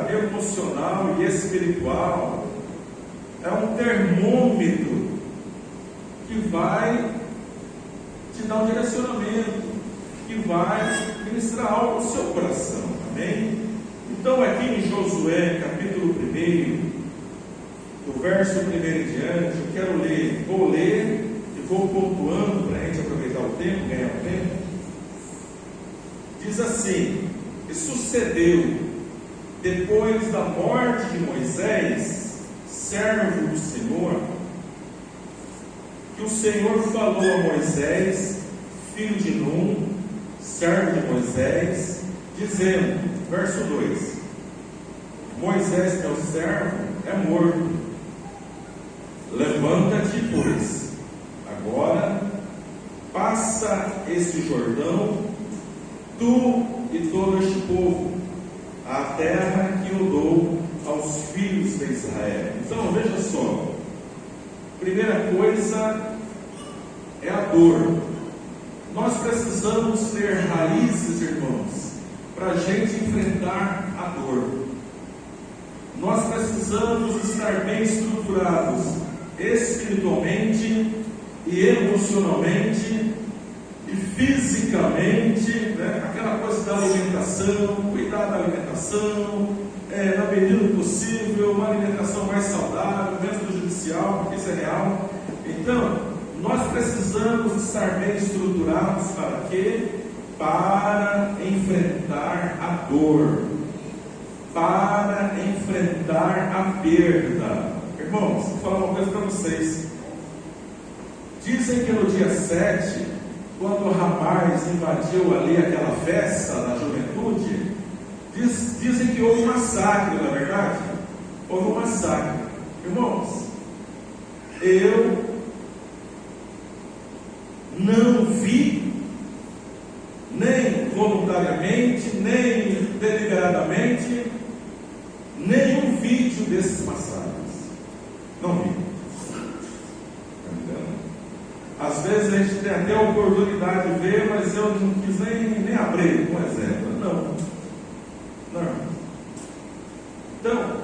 vida emocional e espiritual é um termômetro que vai te dar um direcionamento, que vai ministrar algo no seu coração, amém? Então aqui em Josué, capítulo 1, do verso 1 em diante, eu quero ler, vou ler e vou pontuando para a gente aproveitar o tempo, ganhar o tempo. Diz assim: e sucedeu, depois da morte de Moisés, servo do Senhor, que o Senhor falou a Moisés, filho de Num, servo de Moisés, dizendo, verso 2: Moisés, meu servo, é morto. Levanta-te, pois, agora, passa este Jordão, tu e todo este povo, a terra que eu dou aos filhos de Israel. Então, veja só, primeira coisa é a dor. Nós precisamos ter raízes, irmãos, para a gente enfrentar a dor. Nós precisamos estar bem estruturados espiritualmente e emocionalmente e fisicamente, né? Aquela coisa da alimentação, cuidar da alimentação, na medida do possível, uma alimentação mais saudável, menos prejudicial, porque isso é real. Então, nós precisamos estar bem estruturados para quê? Para enfrentar a dor, para enfrentar a perda. Irmãos, vou falar uma coisa para vocês. Dizem que no dia 7, quando o rapaz invadiu ali aquela festa da juventude, dizem que houve um massacre, não é verdade? Houve um massacre. Irmãos, eu não vi, nem voluntariamente, nem deliberadamente, nenhum vídeo desses massacres. Não vi. Às vezes a gente tem até a oportunidade de ver, mas eu não quis nem abrir um exemplo. Não. Então,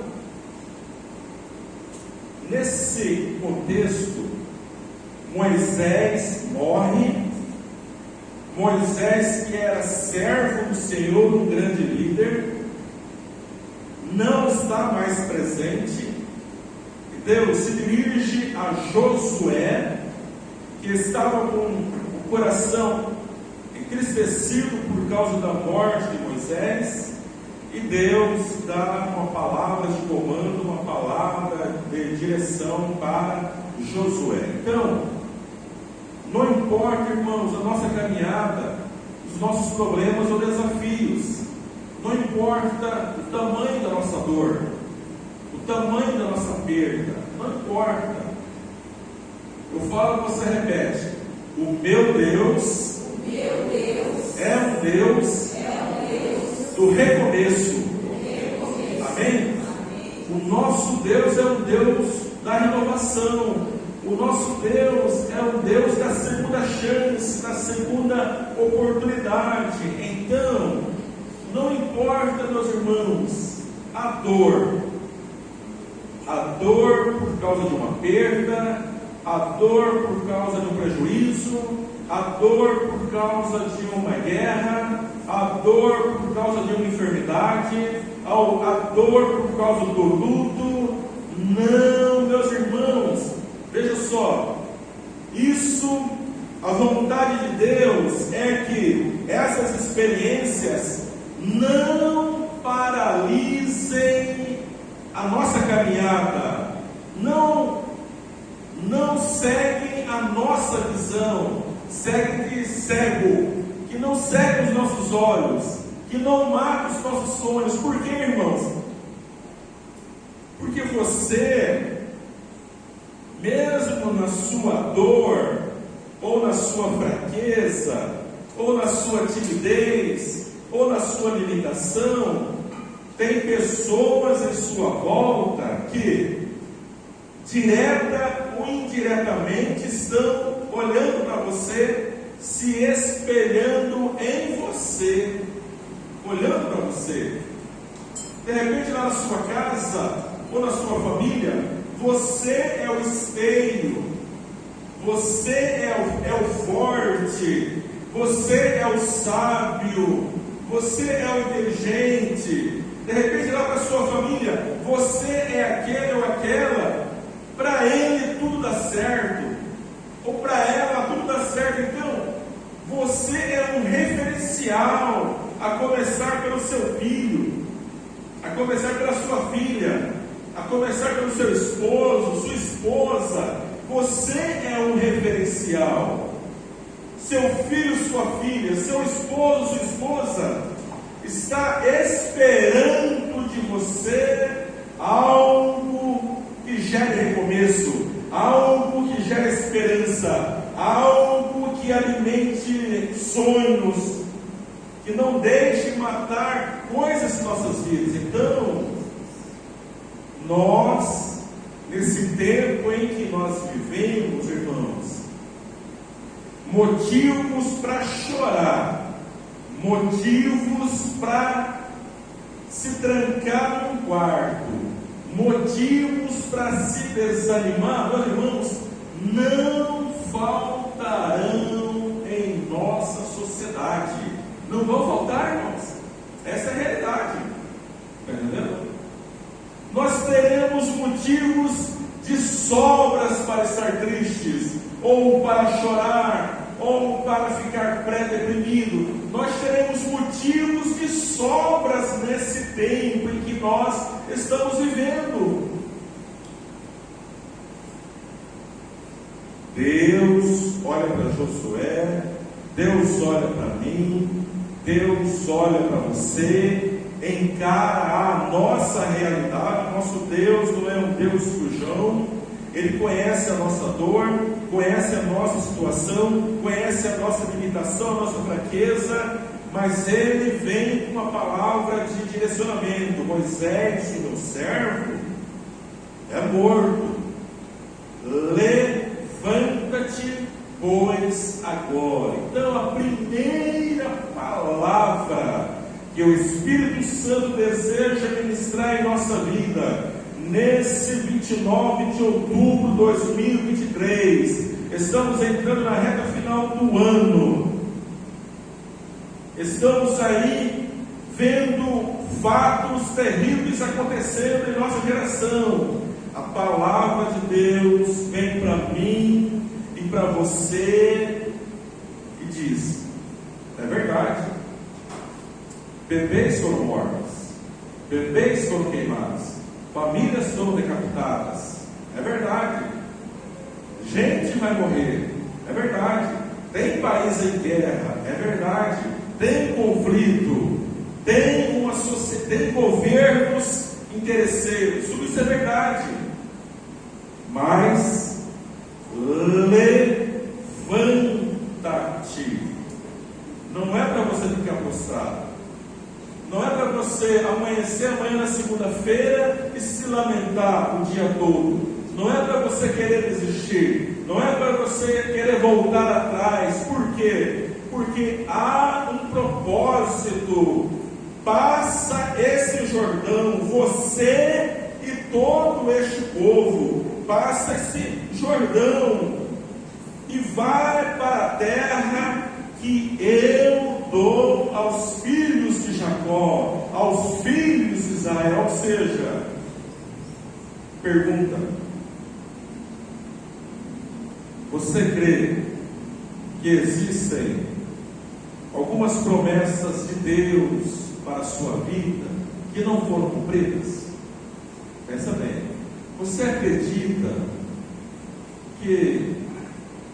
nesse contexto, Moisés morre. Moisés, que era servo do Senhor, um grande líder, não está mais presente. Deus se dirige a Josué, que estava com o coração entristecido por causa da morte de Moisés, e Deus dá uma palavra de comando, uma palavra de direção para Josué. Então, não importa, irmãos, a nossa caminhada, os nossos problemas ou desafios, não importa o tamanho da nossa dor, o tamanho da nossa perda, não importa. Eu falo, você repete: o meu Deus é um Deus do recomeço. Amém? O nosso Deus é um Deus da renovação. O nosso Deus é um Deus da segunda chance, da segunda oportunidade. Então, não importa, meus irmãos, a dor por causa de uma perda, a dor por causa de um prejuízo, a dor por causa de uma guerra, a dor por causa de uma enfermidade, a dor por causa do luto. Não, meus irmãos, veja só, isso, a vontade de Deus é que essas experiências não paralisem a nossa caminhada, não seguem a nossa visão, segue cego, que não segue os nossos olhos, que não mata os nossos sonhos. Por quê, irmãos? Porque você, mesmo na sua dor, ou na sua fraqueza, ou na sua timidez, ou na sua limitação, tem pessoas em sua volta que, direta ou indiretamente, estão olhando para você, se espelhando em você, olhando para você. De repente, lá na sua casa ou na sua família, você é o espelho, você é o forte, você é o sábio, você é o inteligente. De repente, lá para a sua família, você é aquele ou aquela, para ele tudo dá certo, ou para ela tudo dá certo. Então, você é um referencial, a começar pelo seu filho, a começar pela sua filha, a começar pelo seu esposo, sua esposa. Você é um referencial. Seu filho, sua filha, seu esposo, sua esposa está esperando de você algo que gere recomeço, algo que gere esperança, algo que alimente sonhos, que não deixe matar coisas em nossas vidas. Então, nós, nesse tempo em que nós vivemos, irmãos, motivos para chorar, motivos para se trancar num quarto, motivos para se desanimar, meus irmãos, não faltarão em nossa sociedade. Não vão faltar, irmãos. Essa é a realidade. Está entendendo? Nós teremos motivos de sobras para estar tristes, ou para chorar, ou para ficar pré-deprimido. Nós teremos motivos de sobras nesse tempo em que nós estamos vivendo. Deus olha para Josué, Deus olha para mim, Deus olha para você, encara a nossa realidade. Nosso Deus não é um Deus fujão. Ele conhece a nossa dor, conhece a nossa situação, conhece a nossa limitação, a nossa fraqueza, mas Ele vem com uma palavra de direcionamento. Moisés, o meu servo, é morto. Levanta-te, pois, agora. Então, a primeira palavra que o Espírito Santo deseja ministrar em nossa vida, nesse 29 de outubro de 2023, estamos entrando na reta final do ano, estamos aí vendo fatos terríveis acontecendo em nossa geração. A palavra de Deus vem para mim e para você e diz: é verdade, bebês foram mortos, bebês foram queimados, famílias foram decapitadas, é verdade. Gente vai morrer, é verdade. Tem país em guerra, é verdade. Tem conflito, tem governos interesseiros, tudo isso é verdade. Mas levanta-te. Não é para você ficar prostrado. Não é para você amanhecer amanhã na segunda-feira e se lamentar o dia todo. Não é para você querer desistir. Não é para você querer voltar atrás. Por quê? Porque há um propósito. Passa esse Jordão, você e todo este povo. Passa esse Jordão e vai para a terra que eu dou aos filhos de Jacó, aos filhos de Israel. Ou seja, pergunta: você crê que existem algumas promessas de Deus para a sua vida que não foram cumpridas? Pensa bem. Você acredita que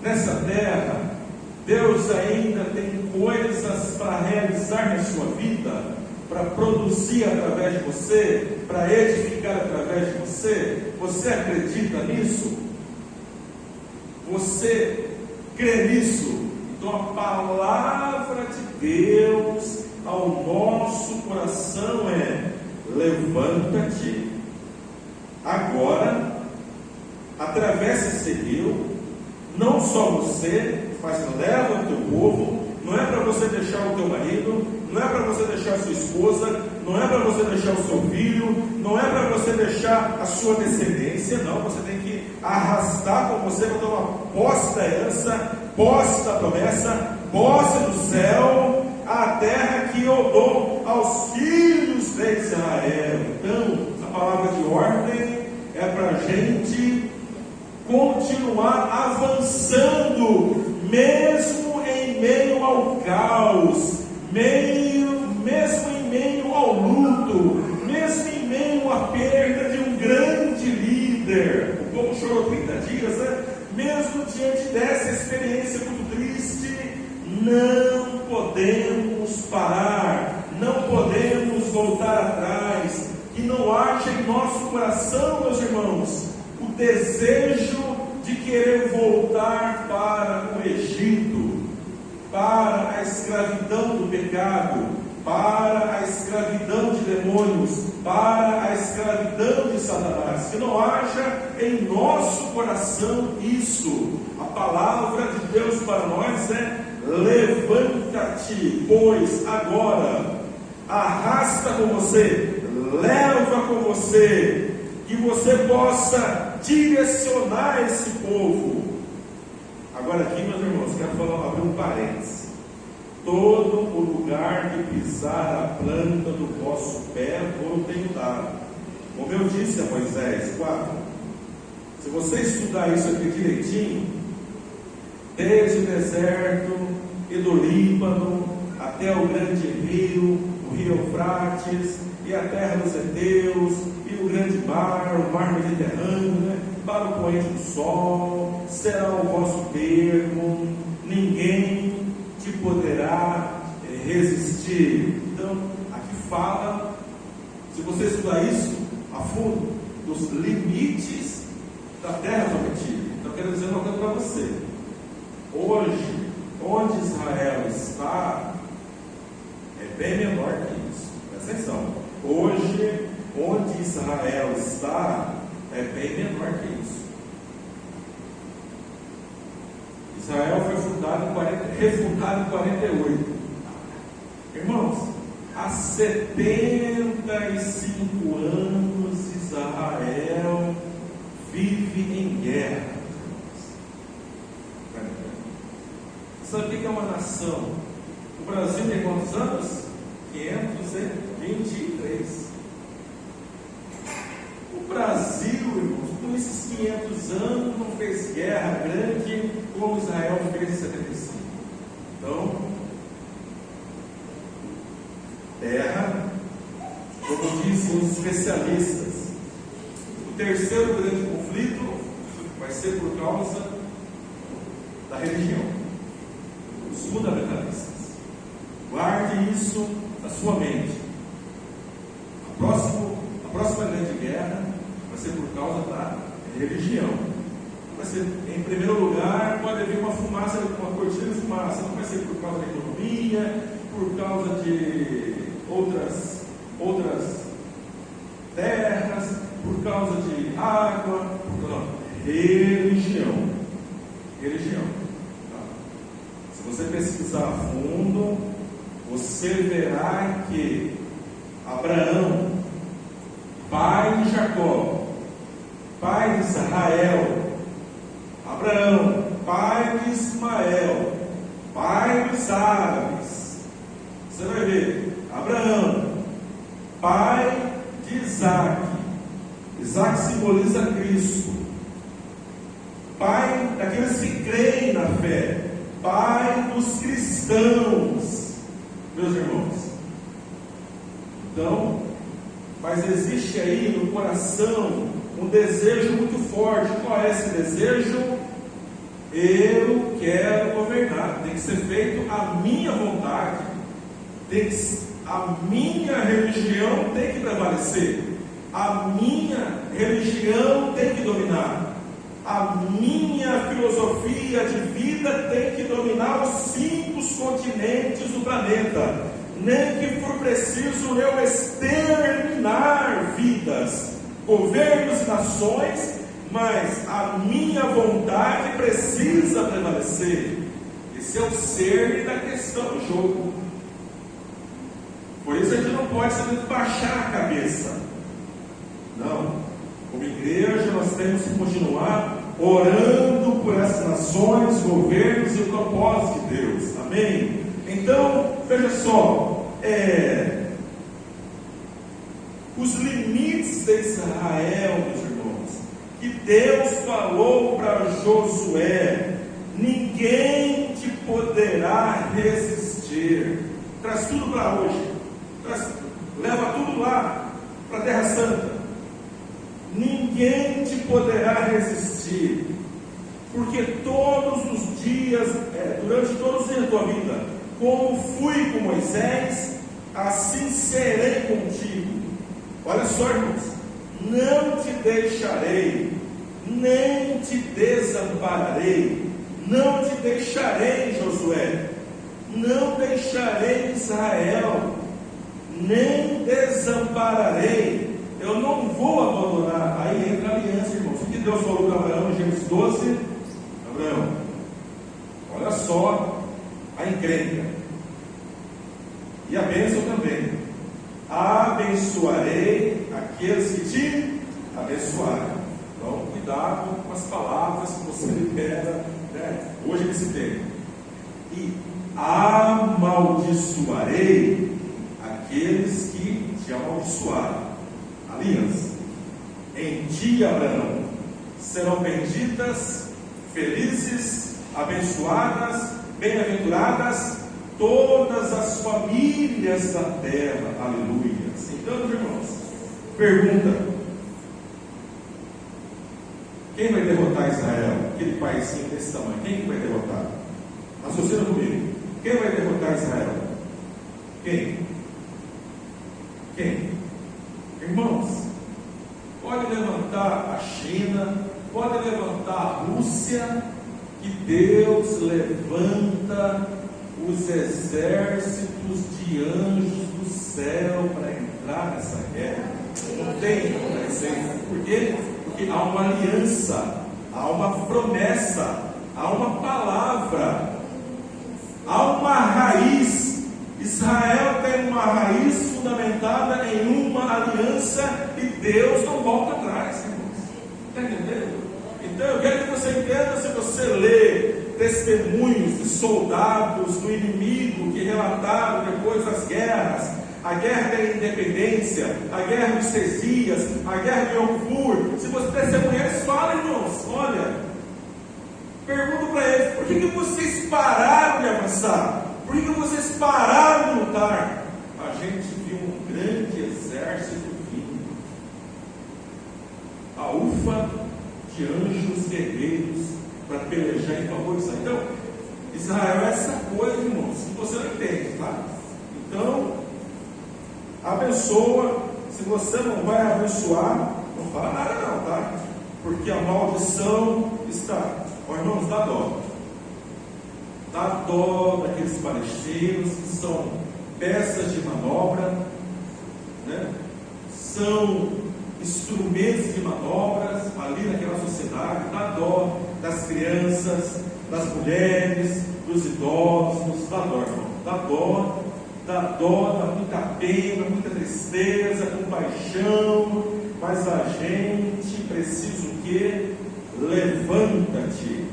nessa terra Deus ainda tem coisas para realizar na sua vida, para produzir através de você, para edificar através de você? Você acredita nisso? Você crê nisso? Então a palavra de Deus ao nosso coração é: levanta-te agora, atravessa esse rio. Não só você, mas leva o teu povo. Não é para você deixar o teu marido, não é para você deixar a sua esposa, não é para você deixar o seu filho, não é para você deixar a sua descendência, não, você tem que arrastar com você para tomar posse da herança, posse da promessa, posse do céu, a terra que eu dou aos filhos de Israel. Então, a palavra de ordem é para a gente continuar avançando, mesmo em meio ao caos, mesmo em meio ao luto, mesmo em meio à perda de um grande líder. O povo chorou 30 dias, né? Mesmo diante dessa experiência muito triste, não podemos parar, não podemos voltar atrás, que não haja em nosso coração, meus irmãos, o desejo de querer voltar para o Egito, para a escravidão do pecado, para a escravidão de demônios, para a escravidão de Satanás. Que não haja em nosso coração isso. A palavra de Deus para nós é: levanta-te, pois agora, arrasta com você, leva com você, que você possa direcionar esse povo. Agora aqui, meus irmãos, quero abrir um parênteses. Todo o lugar que pisar a planta do vosso pé, eu tenho dado, como eu disse a Moisés. 4. Se você estudar isso aqui direitinho, desde o deserto e do Líbano até o grande rio, o rio Eufrates, e a terra dos heteus, e o grande mar, o mar Mediterrâneo, né? Para o poente do sol, será o vosso termo, ninguém te poderá resistir. Então, aqui fala, se você estudar isso a fundo, dos limites da terra prometida. Então, quero dizer uma coisa para você. Hoje, onde Israel está, é bem menor que isso. Presta atenção. Hoje, onde Israel está, é bem menor que isso. Israel foi refundado em 48. Irmãos, há 75 anos Israel vive em guerra. Sabe o que é uma nação? O Brasil tem quantos anos? 523. O Brasil, irmãos, por esses 500 anos não fez guerra grande como Israel fez em 75. Então, terra, como dizem os especialistas, o terceiro grande conflito vai ser por causa da religião, os fundamentalistas. Guarde isso na sua mente. A próxima grande guerra vai ser por causa da religião. Vai ser, em primeiro lugar, pode haver uma fumaça, uma cortina de fumaça. Não vai ser por causa da economia, por causa de outras terras, por causa de água, religião. Tá? Se você pesquisar a fundo, você verá que Abraão, pai de Jacó, pai de Israel, Abraão, pai de Ismael, pai dos árabes, você vai ver, Abraão, pai de Isaac, Isaac simboliza Cristo, pai daqueles que creem na fé, pai dos cristãos, meus irmãos. Então, mas existe aí no coração um desejo muito forte. Qual é esse desejo? Eu quero governar, tem que ser feito a minha vontade, a minha religião tem que prevalecer, a minha religião tem que dominar, a minha filosofia de vida tem que dominar os 5 continentes do planeta, nem que for preciso eu exterminar vidas, governos e nações, mas a minha vontade precisa prevalecer. Esse é o cerne da questão do jogo. Foi Por isso a gente não pode simplesmente baixar a cabeça. Não. Como igreja, nós temos que continuar orando por essas nações, governos e o propósito de Deus. Amém? Então, veja só, os limites de Israel, meus irmãos, que Deus falou para Josué: ninguém te poderá resistir. Traz tudo para hoje, leva tudo lá para a Terra Santa. Ninguém te poderá resistir, porque todos os dias, durante todos os dias da tua vida, como fui com Moisés, assim serei contigo. Olha só, irmãos, não te deixarei, nem te desampararei, não te deixarei, Josué, não deixarei Israel, nem desampararei. Eu não vou abandonar. Aí entra a aliança, irmãos. O que Deus falou para Abraão em Gênesis 12? Abraão, olha só a encrenca e a bênção também. Abençoarei aqueles que te abençoarem. Então, cuidado com as palavras que você libera, né? Hoje nesse tempo. E amaldiçoarei aqueles que te amaldiçoarem. Aliança. Em ti, Abraão, serão benditas, felizes, abençoadas, bem-aventuradas todas as famílias da terra. Aleluia. Então, meus irmãos, pergunta: quem vai derrotar Israel? Aquele paizinho desse tamanho, quem que vai derrotar? Raciocina comigo. Quem vai derrotar Israel? Quem? Irmãos, pode levantar a China, pode levantar a Rússia, que Deus levanta os exércitos de anjos do céu para entrar nessa guerra. Não tem como. Por quê? Porque há uma aliança, há uma promessa, há uma palavra, há uma raiz. Israel tem uma raiz fundamentada em uma aliança e Deus não volta atrás, irmãos. Está entendendo? Então eu quero que você entenda, se você lê testemunhos de soldados do inimigo que relataram depois das guerras, a guerra da independência, a guerra de Cesias, a guerra de Yom Kippur, se você testemunhar, eles falam, irmãos, olha, pergunto para eles: por que vocês pararam de avançar? Por que vocês pararam de lutar? A gente viu um grande exército vindo, a ufa de anjos guerreiros para pelejar em favor de Israel. Então, Israel é essa coisa, irmãos, que você não entende, tá? Então, abençoa. Se você não vai abençoar, não fala nada não, tá? Porque a maldição está. Ó, irmãos, dá dó. Dá dó daqueles palestinos que são peças de manobra, né? São instrumentos de manobras ali naquela sociedade. Dá dó das crianças, das mulheres, dos idosos. Dá dó, irmão. Dá muita pena, muita tristeza, compaixão. Mas a gente precisa o quê? Levanta-te.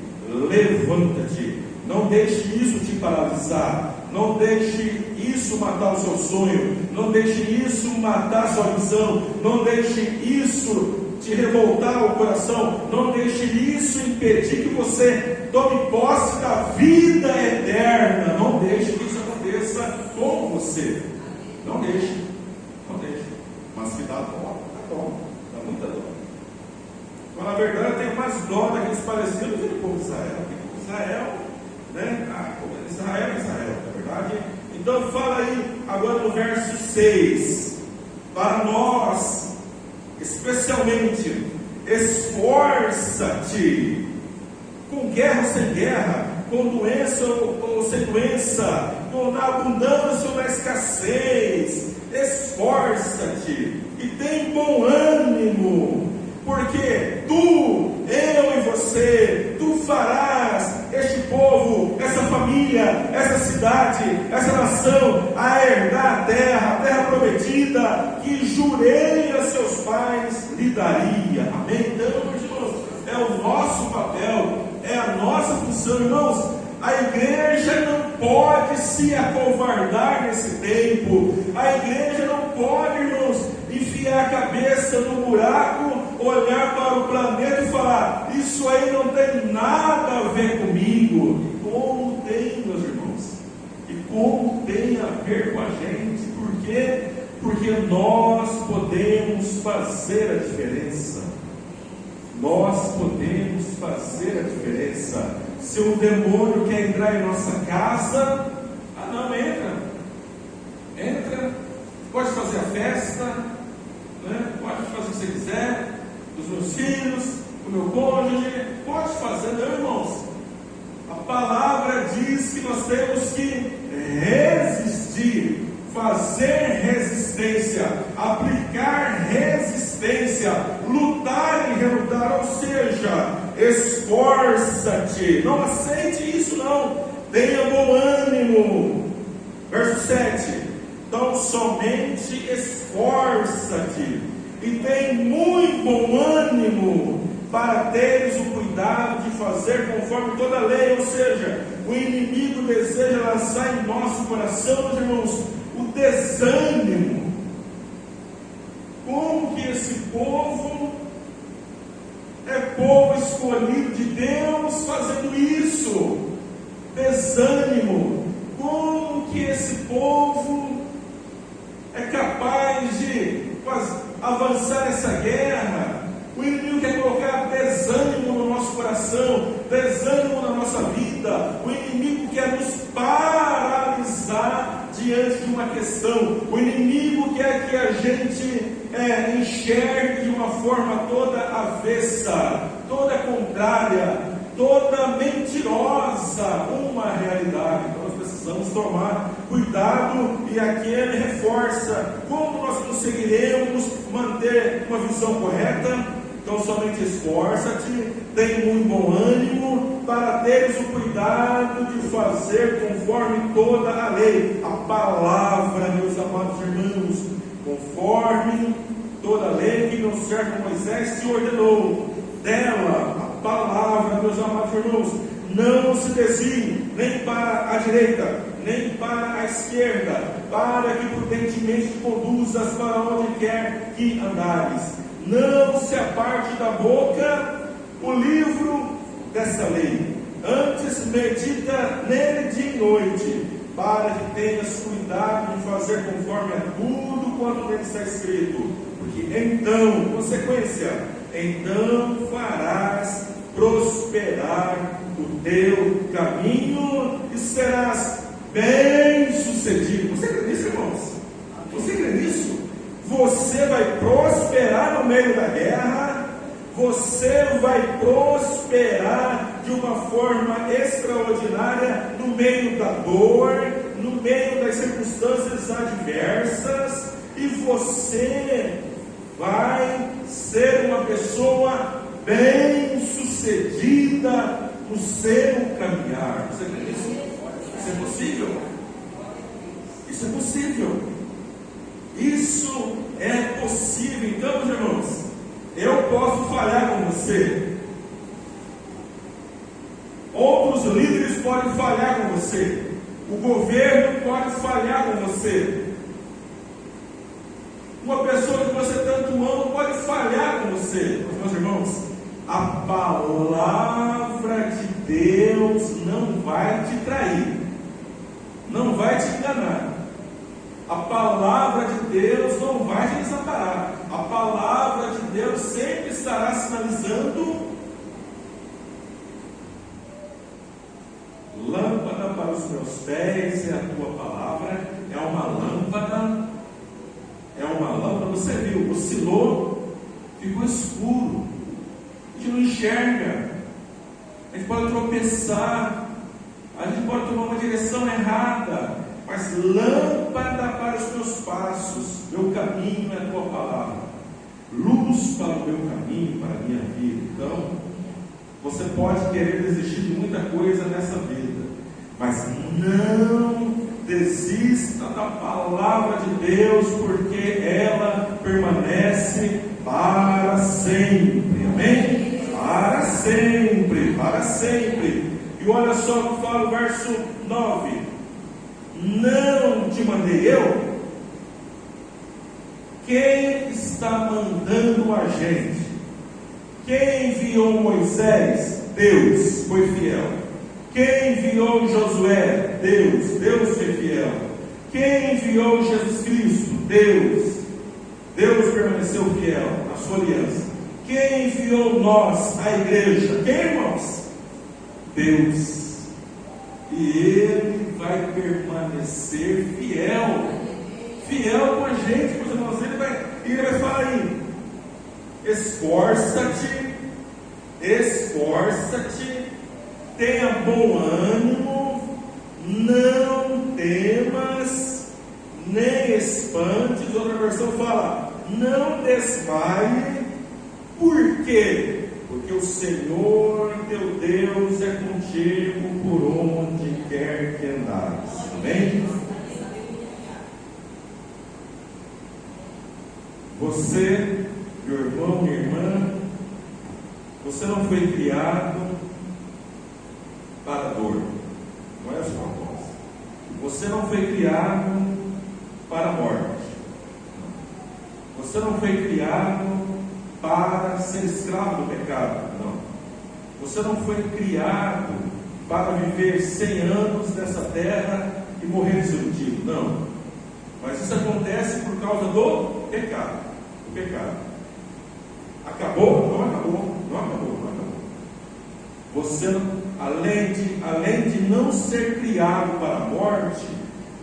Não deixe isso te paralisar. Não deixe isso matar o seu sonho. Não deixe isso matar a sua visão. Não deixe isso te revoltar o coração. Não deixe isso impedir que você tome posse da vida eterna. Não deixe que isso aconteça com você. Não deixe. Mas que dá dó. Dá muita dó. Mas na verdade eu tenho mais dó daqueles palestinos do que do povo de Israel. Israel, né? Israel, na verdade. Então fala aí agora no verso 6: para nós, especialmente, esforça-te, com guerra ou sem guerra, com doença ou sem doença, na abundância ou na escassez, esforça-te e tem bom ânimo, porque tu, eu e você, tu farás este povo, essa família, essa cidade, essa nação, a herdar a terra prometida, que jurei a seus pais lhe daria. Amém? Então, irmãos, é o nosso papel, é a nossa função, irmãos. A igreja não pode se acovardar nesse tempo. A igreja não pode, irmãos, enfiar a cabeça no buraco, olhar para o planeta e falar: isso aí não tem nada a ver comigo. E como tem, meus irmãos? E como tem a ver com a gente? Por quê? Porque nós podemos fazer a diferença. Nós podemos fazer a diferença. Se um demônio quer entrar em nossa casa, não, entra, pode fazer a festa, né? Pode fazer o que você quiser, dos meus filhos, do meu cônjuge, pode fazer, não, irmãos. A palavra diz que nós temos que resistir, fazer resistência, aplicar resistência, lutar e relutar, ou seja, esforça-te, não aceite isso não, tenha bom ânimo. Verso 7, então somente esforça-te e tem muito bom ânimo para teres o cuidado de fazer conforme toda a lei, ou seja, o inimigo deseja lançar em nosso coração, meus irmãos, o desânimo. Como que esse povo é povo escolhido de Deus fazendo isso? Desânimo. Como que esse povo é capaz de avançar essa guerra? O inimigo quer colocar desânimo no nosso coração, desânimo na nossa vida. O inimigo quer nos paralisar diante de uma questão. O inimigo quer que a gente enxergue de uma forma toda avessa, toda contrária, toda mentirosa uma realidade. Então nós precisamos tomar cuidado, e aqui ele reforça como nós conseguiremos manter uma visão correta. Então somente esforça-te, tem muito bom ânimo, para teres o cuidado de fazer conforme toda a lei. A palavra, meus amados irmãos, conforme toda a lei que meu servo Moisés te ordenou. Dela, a palavra, meus amados irmãos, não se desvie nem para a direita, nem para a esquerda, para que prudentemente te conduzas para onde quer que andares. Não se aparte da boca o livro dessa lei, antes medita nele dia e noite, para que tenhas cuidado de fazer conforme a tudo quanto nele está escrito, porque então, consequência, então farás prosperar o teu caminho e serás bem sucedido. Você crê nisso, irmãos? Você crê nisso? Você vai prosperar no meio da guerra, você vai prosperar de uma forma extraordinária no meio da dor, no meio das circunstâncias adversas, e você vai ser uma pessoa bem sucedida no seu caminhar. Você crê nisso? Isso é possível? Isso é possível. Isso é possível. Então, meus irmãos, eu posso falhar com você, outros líderes podem falhar com você, o governo pode falhar com você, uma pessoa que você tanto ama pode falhar com você. Mas, meus irmãos, a palavra de Deus não vai te trair, não vai te enganar. A palavra de Deus não vai te desamparar. A palavra de Deus sempre estará sinalizando: lâmpada para os meus pés é a tua palavra. É uma lâmpada. Você viu, oscilou, ficou escuro, a gente não enxerga, a gente pode tropeçar, a gente pode tomar uma direção errada, mas lâmpada para os meus passos, meu caminho é a tua palavra, luz para o meu caminho, para a minha vida. Então, você pode querer desistir de muita coisa nessa vida, Mas não desista da palavra de Deus, porque ela permanece para sempre. Amém? Para sempre, para sempre. E olha só o que fala o verso 9: não te mandei eu? Quem está mandando a gente? Quem enviou Moisés? Deus foi fiel. Quem enviou Josué? Deus. Deus foi fiel. Quem enviou Jesus Cristo? Deus. Deus permaneceu fiel à sua aliança. Quem enviou nós, a igreja? Quem, irmãos? Deus. E Ele vai permanecer fiel. Fiel com a gente, meus irmãos. Ele vai falar aí: esforça-te, esforça-te, tenha bom ânimo, não temas, nem espantes. Outra versão fala: não desmaie. Por quê? Porque o Senhor teu Deus é contigo por onde quer que andares. Amém? Você, meu irmão, minha irmã, você não foi criado para a dor. Não é a sua proposta. Você não foi criado para a morte. Você não foi criado para ser escravo do pecado. Não. Você não foi criado para viver 100 anos nessa terra e morrer desilutido. Não. Mas isso acontece por causa do pecado. O pecado. Acabou? Não acabou. Não acabou. Não acabou. Você, além de não ser criado para a morte,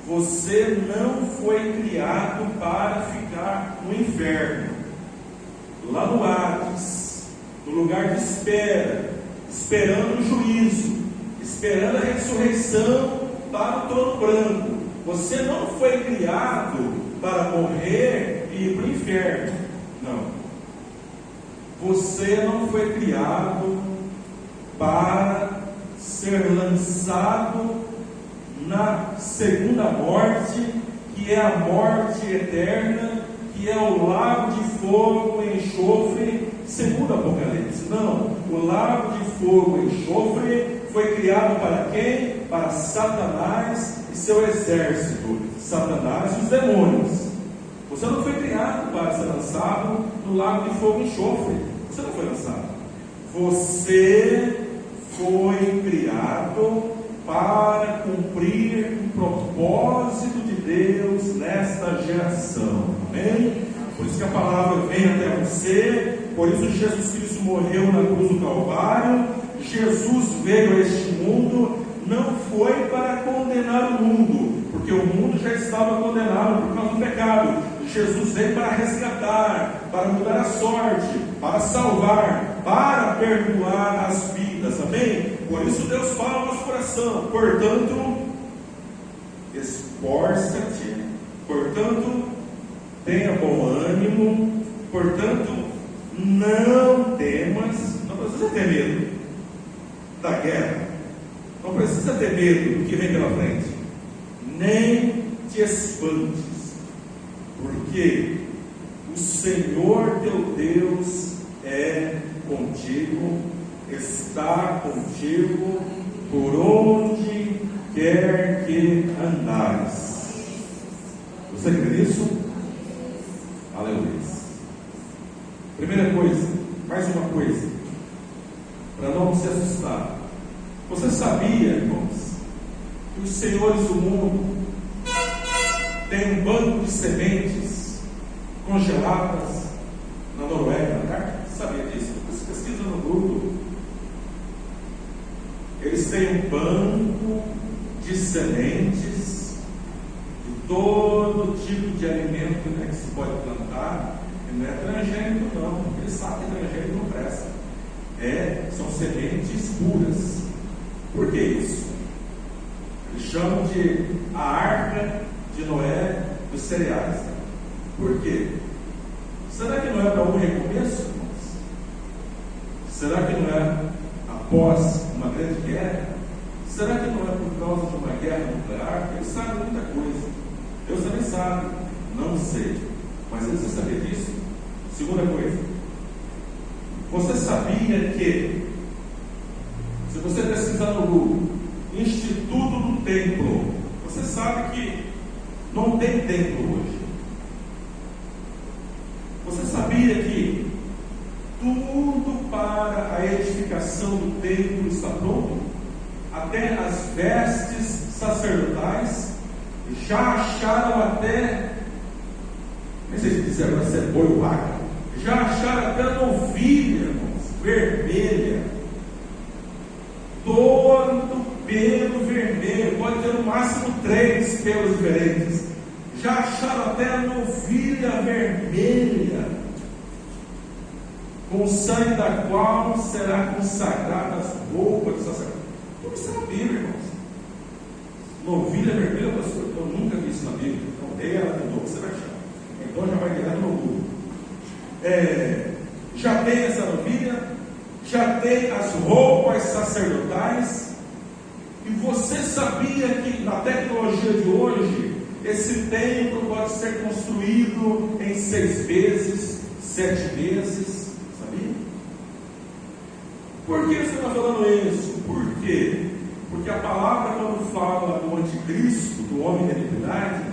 você não foi criado para ficar no inferno, lá no Hades, no lugar de espera, esperando o juízo, esperando a ressurreição para o trono branco. Você não foi criado para morrer e ir para o inferno. Não. Você não foi criado para ser lançado na segunda morte, que é a morte eterna, que é o lago de fogo e enxofre, segundo Apocalipse. Não, o lago de fogo e enxofre foi criado para quem? Para Satanás e seu exército, Satanás e os demônios. Você não foi criado para ser lançado no lago de fogo e enxofre. Você não foi lançado. Você foi criado para cumprir um propósito de Deus nesta geração. Amém? Por isso que a palavra vem até você. Por isso Jesus Cristo morreu na cruz do Calvário. Jesus veio a este mundo. Não foi para condenar o mundo, porque o mundo já estava condenado por causa do pecado. Jesus veio para resgatar, para mudar a sorte, para salvar, para perdoar as vidas. Amém? Por isso Deus fala no nosso coração: portanto, esforça-te, portanto, tenha bom ânimo, portanto, não temas. Não precisa ter medo da guerra, não precisa ter medo do que vem pela frente, nem te espantes, porque o Senhor teu Deus é contigo, está contigo por onde quer que andares. Você crê nisso? Aleluia. Primeira coisa, mais uma coisa, para não se assustar. Você sabia, irmãos, que os senhores do mundo têm um banco de sementes congeladas na Noruega, na Antártica? Você sabia disso? Você pesquisa no Google. Eles têm um banco de sementes de todo tipo de alimento, né, que se pode plantar. E não é transgênico, não. Eles sabem que transgênico não presta. São sementes puras. Por que isso? Eles chamam de a arca de Noé dos cereais. Por quê? Será que não é para um recomeço, irmãos? Será que não é após uma grande guerra? Será que não é por causa de uma guerra nuclear, eles sabem muita coisa. Deus também sabe, não sei. Mas eles você sabia disso? Segunda coisa, você sabia que, se você pesquisar no Google, Instituto do Templo, você sabe que não tem templo hoje. Você sabia que tudo para a edificação do templo está pronto? Até as vestes sacerdotais já acharam até, não sei se dizer agora se é boi ou vaca, já acharam até novilha, irmãos, vermelha, todo pelo vermelho, pode ter no máximo 3 pelos diferentes. Já acharam até a novilha vermelha, com o sangue da qual será consagrada as roupas do sacerdote. Tudo isso é na Bíblia, irmãos. Novilha vermelha, pastor, eu nunca vi isso na Bíblia. Então, leia ela de novo, você vai achar. Então já vai direto no Google. Já tem essa novilha, já tem as roupas sacerdotais. E você sabia que na tecnologia de hoje, esse templo pode ser construído em 6 meses, 7 meses? Sabia? Por que você está falando isso? Por quê? Porque a palavra, quando fala do anticristo, do homem da iniquidade,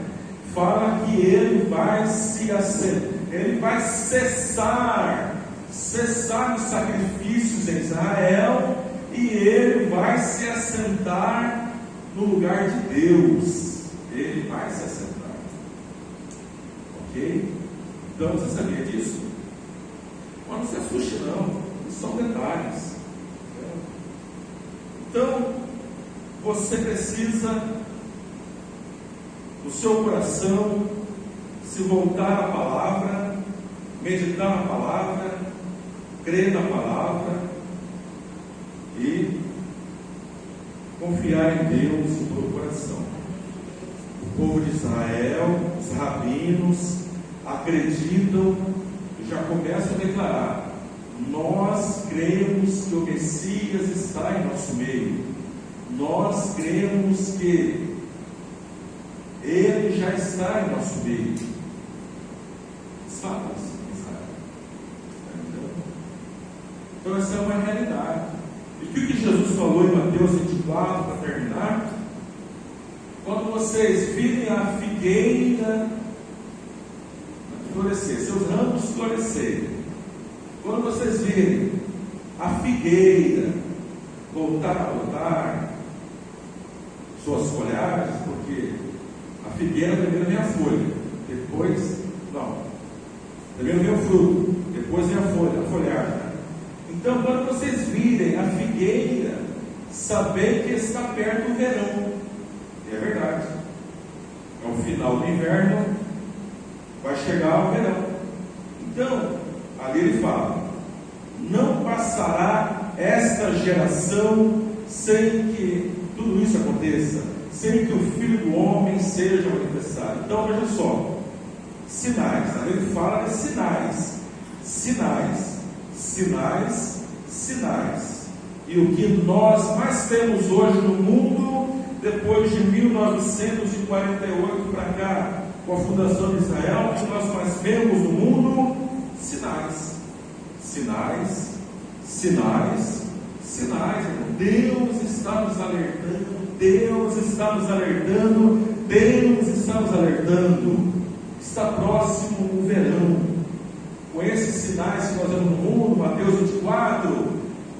fala que ele vai cessar os sacrifícios em Israel, e ele vai se assentar no lugar de Deus. Ele vai se assentar. Ok? Então você sabia disso? Mas não se assuste não, isso são detalhes. Então você precisa, no seu coração, se voltar à palavra, meditar na palavra, crer na palavra e confiar em Deus em todo o coração. O povo de Israel, os rabinos, acreditam e já começam a declarar: nós cremos que o Messias está em nosso meio, nós cremos que ele já está em nosso meio. Sabe isso, Israel? Então essa é uma realidade. E o que Jesus falou em Mateus 24, para terminar? Quando vocês virem a figueira florescer, seus ramos florescerem, quando vocês virem a figueira voltar a botar suas folhagens, porque a figueira primeiro vem a folha, depois, primeiro vem o fruto, depois vem a folhagem. Então, quando vocês virem a figueira, saber que está perto do verão. E é verdade. É o final do inverno, vai chegar o verão. Então, ali ele fala: não passará esta geração sem que tudo isso aconteça, sem que o Filho do Homem seja manifestado. Então, veja só, sinais. Ali ele fala de sinais. E o que nós mais temos hoje no mundo, depois de 1948 para cá, com a fundação de Israel, o que nós mais vemos no mundo? Sinais. Deus está nos alertando. Está próximo o verão. Com esses sinais que nós vemos no mundo, Mateus 24,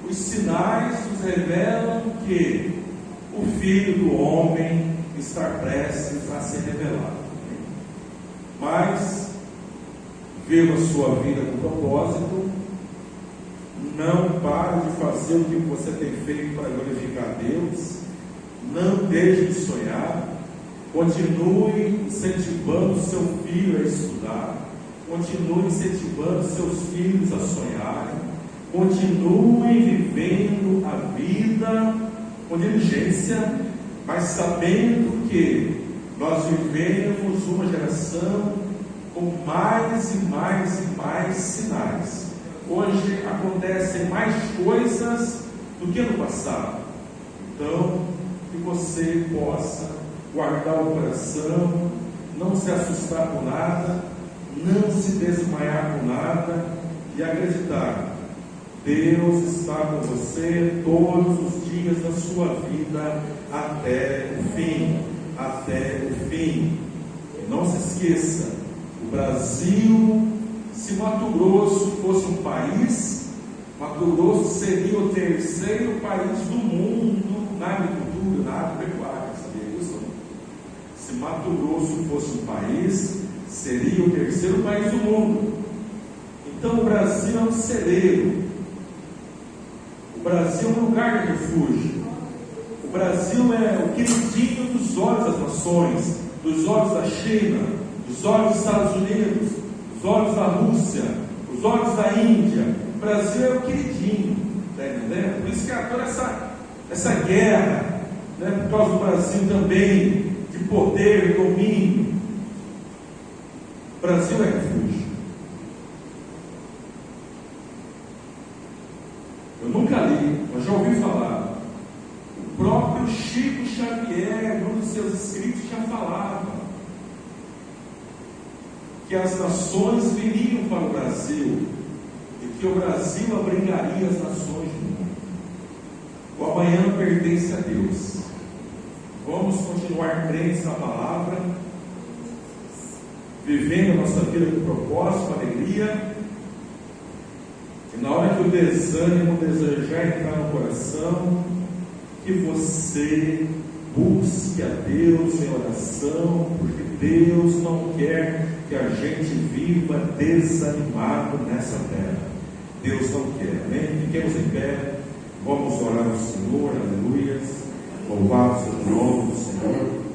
os sinais nos revelam que o Filho do Homem está prestes a ser revelado. Mas viva a sua vida com propósito, não pare de fazer o que você tem feito para glorificar a Deus, não deixe de sonhar, continue incentivando seu filho a estudar, continue incentivando seus filhos a sonharem, continue vivendo a vida com diligência, mas sabendo que nós vivemos uma geração com mais e mais sinais. Hoje acontecem mais coisas do que no passado. Então, que você possa guardar o coração, não se assustar com nada, não se desmaiar com nada e acreditar: Deus está com você todos os dias da sua vida até o fim, até o fim. E não se esqueça, o Brasil, se Mato Grosso fosse um país, Mato Grosso seria o terceiro país do mundo na agricultura, na agropecuária, sabia isso? Se Mato Grosso fosse um país, seria o terceiro país do mundo. Então o Brasil é um celeiro, o Brasil é um lugar de refúgio, o Brasil é o queridinho dos olhos das nações, dos olhos da China, dos olhos dos Estados Unidos, dos olhos da Rússia, os olhos da Índia. O Brasil é o queridinho, está entendendo? Por isso que há toda essa guerra, né, por causa do Brasil também, de poder, domínio. O Brasil é refúgio. Eu nunca li, mas já ouvi falar. O próprio Chico Xavier, num dos seus escritos, já falava que as nações viriam para o Brasil e que o Brasil abrigaria as nações do mundo. O amanhã pertence a Deus. Vamos continuar crentes na palavra, vivendo a nossa vida com propósito, com alegria. E na hora que o desânimo, o desejar entrar no coração, que você busque a Deus em oração, porque Deus não quer que a gente viva desanimado nessa terra. Deus não quer, amém? Fiquemos em pé, vamos orar ao Senhor, aleluias, louvado seja o nome do Senhor.